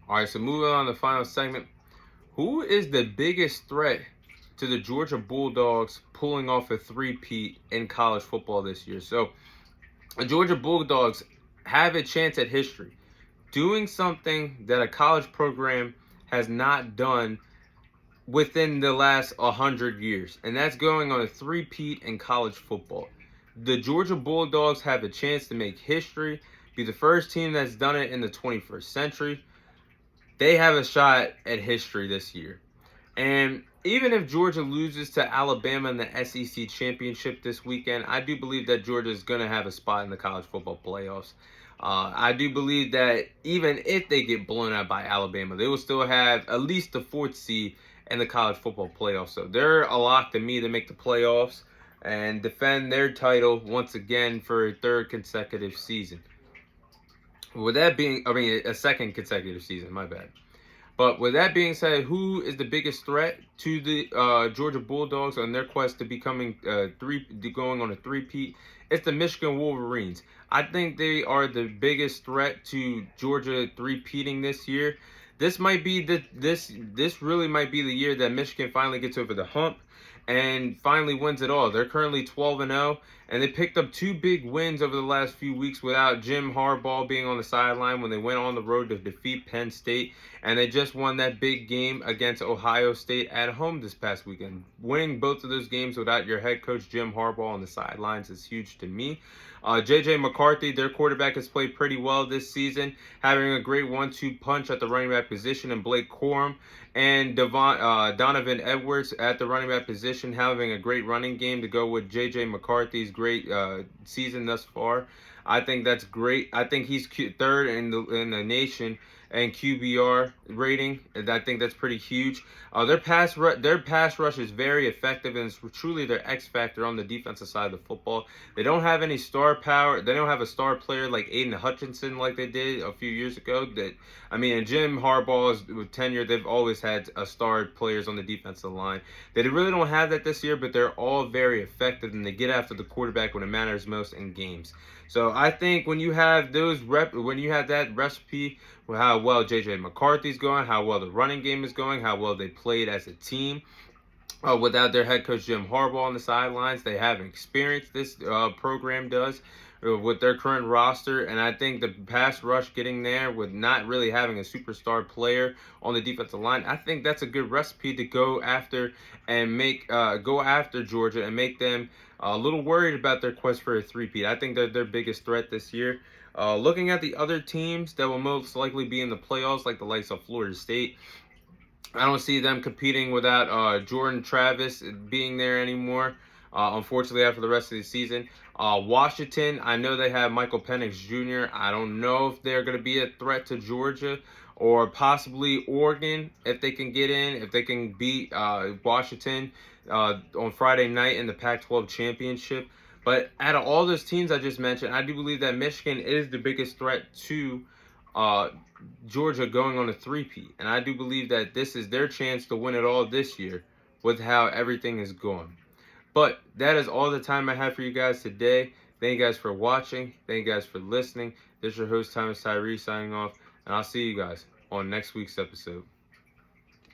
All right, so moving on to the final segment. Who is the biggest threat to the Georgia Bulldogs pulling off a three-peat in college football this year? So, the Georgia Bulldogs have a chance at history, doing something that a college program has not done within the last 100 years, and that's going on a three-peat in college football. The Georgia Bulldogs have a chance to make history, be the first team that's done it in the 21st century. They have a shot at history this year. And even if Georgia loses to Alabama in the SEC championship this weekend, I do believe that Georgia is going to have a spot in the college football playoffs. I do believe that even if they get blown out by Alabama, they will still have at least the fourth seed in the college football playoffs. So they're a lock to me to make the playoffs and defend their title once again for a third consecutive season. With that being, a second consecutive season, my bad. But with that being said, who is the biggest threat to the Georgia Bulldogs on their quest to becoming going on a three-peat? It's the Michigan Wolverines. I think they are the biggest threat to Georgia three-peating this year. This might be this really might be the year that Michigan finally gets over the hump and finally wins it all. They're currently 12-0, and they picked up two big wins over the last few weeks without Jim Harbaugh being on the sideline when they went on the road to defeat Penn State, and they just won that big game against Ohio State at home this past weekend. Winning both of those games without your head coach Jim Harbaugh on the sidelines is huge to me. J.J. McCarthy, their quarterback, has played pretty well this season, having a great 1-2 punch at the running back position, and Blake Corum and Donovan Edwards at the running back position, having a great running game to go with J.J. McCarthy's great season thus far. I think that's great. I think he's third in the nation and QBR rating, and I think that's pretty huge. Their pass rush is very effective, and it's truly their X factor on the defensive side of the football. They don't have any star power. They don't have a star player like Aiden Hutchinson like they did a few years ago. In Jim Harbaugh's tenure, they've always had star players on the defensive line. They really don't have that this year, but they're all very effective, and they get after the quarterback when it matters most in games. So I think when you have that recipe, how well J.J. McCarthy's going, how well the running game is going, how well they played as a team, without their head coach Jim Harbaugh on the sidelines, they have experience. This program does with their current roster, and I think the pass rush getting there with not really having a superstar player on the defensive line, I think that's a good recipe to go after and go after Georgia and make them a little worried about their quest for a three-peat. I think they're their biggest threat this year. Looking at the other teams that will most likely be in the playoffs, like the likes of Florida State, I don't see them competing without Jordan Travis being there anymore. Unfortunately, after the rest of the season, Washington, I know they have Michael Penix Jr. I don't know if they're going to be a threat to Georgia or possibly Oregon if they can get in, if they can beat Washington on Friday night in the Pac-12 championship. But out of all those teams I just mentioned, I do believe that Michigan is the biggest threat to Georgia going on a three-peat. And I do believe that this is their chance to win it all this year with how everything is going. But that is all the time I have for you guys today. Thank you guys for watching. Thank you guys for listening. This is your host, Thomas Tyree, signing off. And I'll see you guys on next week's episode.